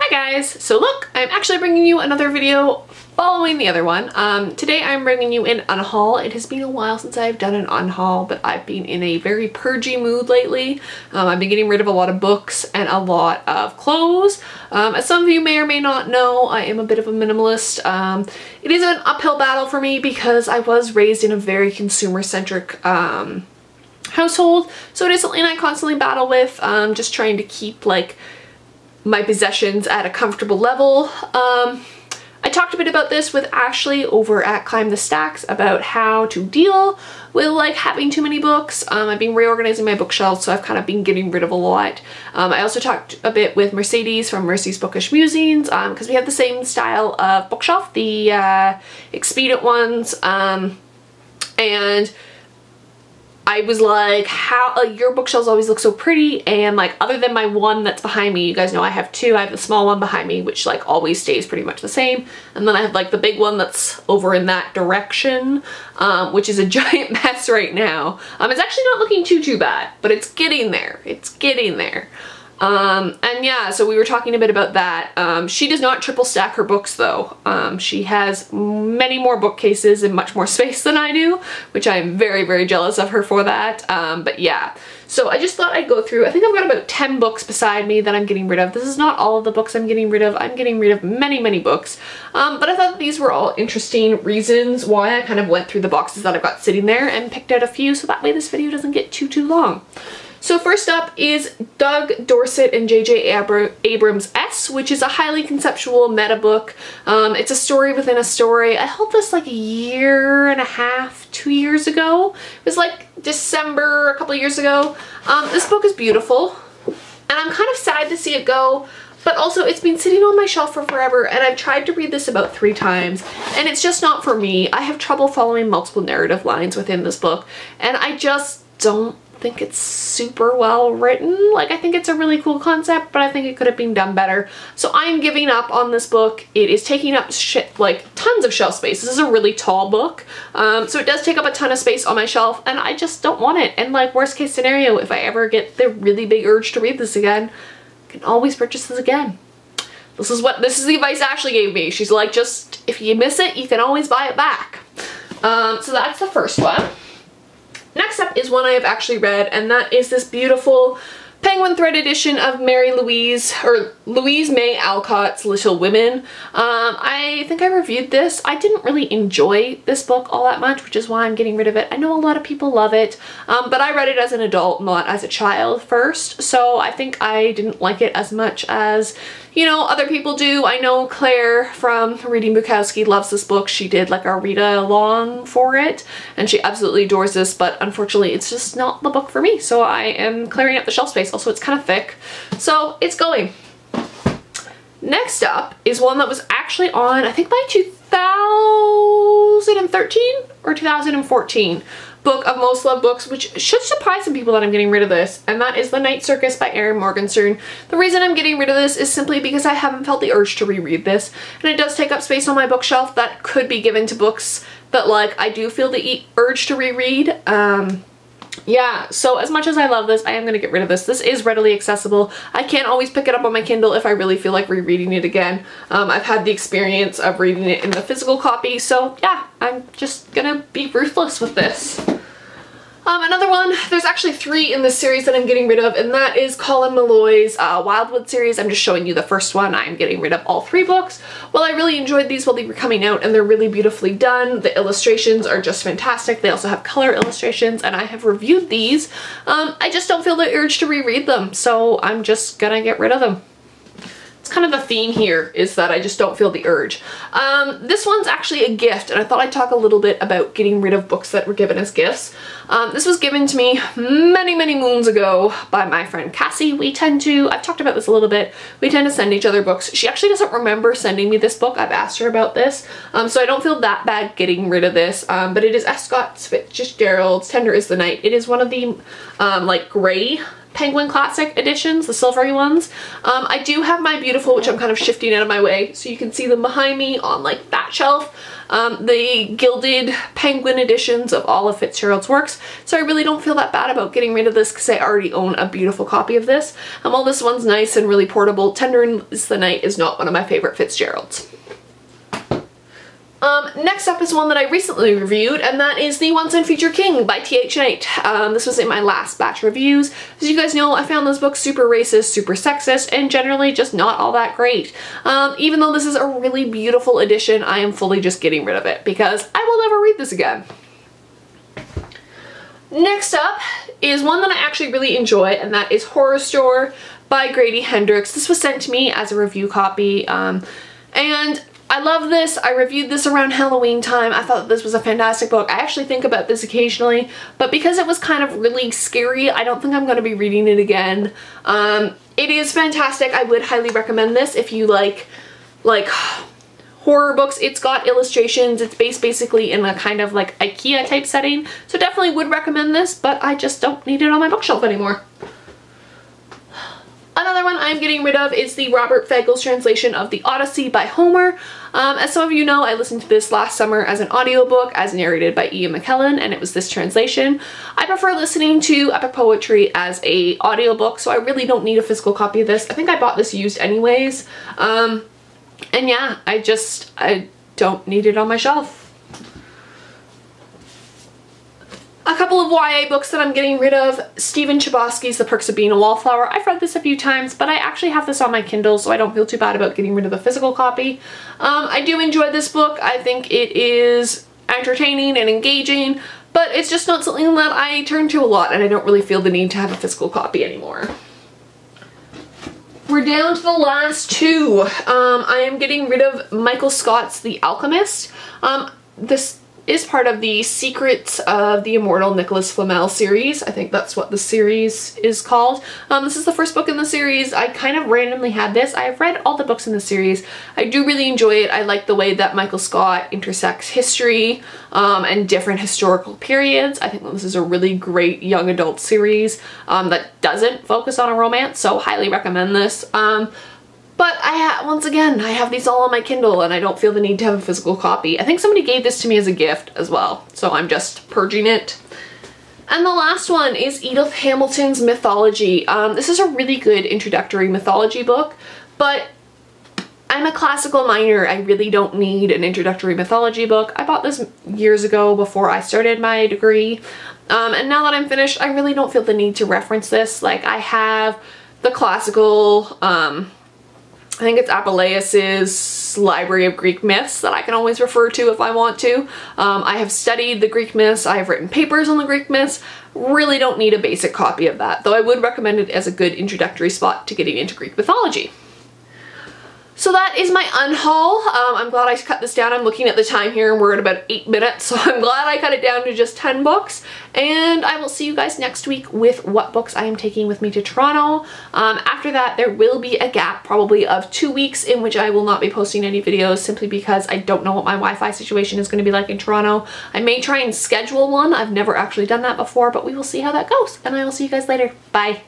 Hi guys! So look, I'm actually bringing you another video following the other one. Today I'm bringing you an unhaul. It has been a while since I've done an unhaul, but I've been in a very purgy mood lately. I've been getting rid of a lot of books and a lot of clothes. As some of you may or may not know, I am a bit of a minimalist. It is an uphill battle for me because I was raised in a very consumer-centric household, so it is something I constantly battle with, just trying to keep like my possessions at a comfortable level. I talked a bit about this with Ashley over at Climb the Stacks about how to deal with like having too many books. I've been reorganizing my bookshelves, so I've kind of been getting rid of a lot. I also talked a bit with Mercedes from Mercy's Bookish Musings because we have the same style of bookshelf, the Expedient ones, and I was like, how, your bookshelves always look so pretty, and like other than my one that's behind me, you guys know I have two. I have the small one behind me, which like always stays pretty much the same, and then I have like the big one that's over in that direction, which is a giant mess right now. It's actually not looking too bad, but it's getting there. It's getting there. And yeah, so we were talking a bit about that. She does not triple stack her books though. She has many more bookcases and much more space than I do, which I am very jealous of her for that. But yeah, so I just thought I'd go through, I think I've got about 10 books beside me that I'm getting rid of. This is not all of the books I'm getting rid of. I'm getting rid of many books. But I thought these were all interesting reasons why I kind of went through the boxes that I've got sitting there and picked out a few, so that way this video doesn't get too long. So first up is Doug Dorset and J.J. Abrams' S, which is a highly conceptual meta book. It's a story within a story. I held this like a year and a half, 2 years ago. It was like December a couple of years ago. This book is beautiful, and I'm kind of sad to see it go, but also it's been sitting on my shelf for forever, and I've tried to read this about 3 times, and it's just not for me. I have trouble following multiple narrative lines within this book, and I just don't think it's super well written. Like, I think it's a really cool concept, but I think it could have been done better. So I'm giving up on this book. It is taking up like tons of shelf space. This is a really tall book, so it does take up a ton of space on my shelf, and I just don't want it. And like, worst case scenario, if I ever get the really big urge to read this again, I can always purchase this again. This is the advice Ashley gave me. She's like, just if you miss it, you can always buy it back. So that's the first one. Next up is one I have actually read, and that is this beautiful Penguin Thread edition of Louise May Alcott's Little Women. I think I reviewed this. I didn't really enjoy this book all that much, which is why I'm getting rid of it. I know a lot of people love it, but I read it as an adult, not as a child first, so I think I didn't like it as much as, you know, other people do. I know Claire from Reading Bukowski loves this book. She did like a read along for it, and she absolutely adores this, but unfortunately it's just not the book for me, so I am clearing up the shelf space. Also, it's kind of thick, so it's going. Next up is one that was actually on, I think, by 2013 or 2014. Book of Most Loved Books, which should surprise some people that I'm getting rid of this, and that is The Night Circus by Erin Morgenstern. The reason I'm getting rid of this is simply because I haven't felt the urge to reread this, and it does take up space on my bookshelf that could be given to books that like I do feel the urge to reread. Yeah, so as much as I love this, I am going to get rid of this. This is readily accessible. I can't always pick it up on my Kindle if I really feel like rereading it again. I've had the experience of reading it in the physical copy, so yeah, I'm just gonna be ruthless with this. Another one, there's actually 3 in this series that I'm getting rid of, and that is Colin Meloy's Wildwood series. I'm just showing you the first one. I'm getting rid of all 3 books. Well, I really enjoyed these while they were coming out, and they're really beautifully done. The illustrations are just fantastic. They also have color illustrations, and I have reviewed these. I just don't feel the urge to reread them, so I'm just gonna get rid of them. It's kind of the theme here, is that I just don't feel the urge. This one's actually a gift, and I thought I'd talk a little bit about getting rid of books that were given as gifts. This was given to me many moons ago by my friend Cassie. I've talked about this a little bit, we tend to send each other books. She actually doesn't remember sending me this book. I've asked her about this, so I don't feel that bad getting rid of this, but it is F. Scott Fitzgerald's Tender is the Night. It is one of the like gray Penguin Classic editions, the silvery ones. I do have my beautiful, which I'm kind of shifting out of my way so you can see them behind me on like that shelf. The gilded Penguin editions of all of Fitzgerald's works, so I really don't feel that bad about getting rid of this because I already own a beautiful copy of this. While this one's nice and really portable, Tender is the Night is not one of my favorite Fitzgeralds. Next up is one that I recently reviewed, and that is the Once and Future King by T.H. Knight. This was in my last batch of reviews. As you guys know, I found this book super racist, super sexist, and generally just not all that great. Even though this is a really beautiful edition, I am fully just getting rid of it because I will never read this again. Next up is one that I actually really enjoy, and that is Horror Store by Grady Hendrix. This was sent to me as a review copy, and I love this. I reviewed this around Halloween time. I thought this was a fantastic book. I actually think about this occasionally, but because it was kind of really scary, I don't think I'm going to be reading it again. It is fantastic. I would highly recommend this if you like horror books. It's got illustrations. It's based basically in a kind of like IKEA type setting, so definitely would recommend this, but I just don't need it on my bookshelf anymore. Another one I'm getting rid of is the Robert Fagles translation of The Odyssey by Homer. As some of you know, I listened to this last summer as an audiobook as narrated by Ian McKellen, and it was this translation. I prefer listening to epic poetry as a audiobook, so I really don't need a physical copy of this. I think I bought this used anyways. And yeah, I don't need it on my shelf. A couple of YA books that I'm getting rid of. Stephen Chbosky's The Perks of Being a Wallflower. I've read this a few times, but I actually have this on my Kindle, so I don't feel too bad about getting rid of the physical copy. I do enjoy this book. I think it is entertaining and engaging, but it's just not something that I turn to a lot, and I don't really feel the need to have a physical copy anymore. We're down to the last two. I am getting rid of Michael Scott's The Alchemist. This is part of the Secrets of the Immortal Nicholas Flamel series. I think that's what the series is called. This is the first book in the series. I kind of randomly had this. I've read all the books in the series. I do really enjoy it. I like the way that Michael Scott intersects history and different historical periods. I think this is a really great young adult series that doesn't focus on a romance, so highly recommend this. But once again, I have these all on my Kindle and I don't feel the need to have a physical copy. I think somebody gave this to me as a gift as well, so I'm just purging it. And the last one is Edith Hamilton's Mythology. This is a really good introductory mythology book, but I'm a classical minor. I really don't need an introductory mythology book. I bought this years ago before I started my degree, and now that I'm finished, I really don't feel the need to reference this. Like, I have the classical, I think it's Apuleius's Library of Greek Myths that I can always refer to if I want to. I have studied the Greek myths. I have written papers on the Greek myths. Really don't need a basic copy of that, though I would recommend it as a good introductory spot to getting into Greek mythology. So that is my unhaul. I'm glad I cut this down. I'm looking at the time here and we're at about 8 minutes, so I'm glad I cut it down to just 10 books. And I will see you guys next week with what books I am taking with me to Toronto. After that, there will be a gap probably of 2 weeks in which I will not be posting any videos simply because I don't know what my Wi-Fi situation is going to be like in Toronto. I may try and schedule one. I've never actually done that before, but we will see how that goes. And I will see you guys later. Bye.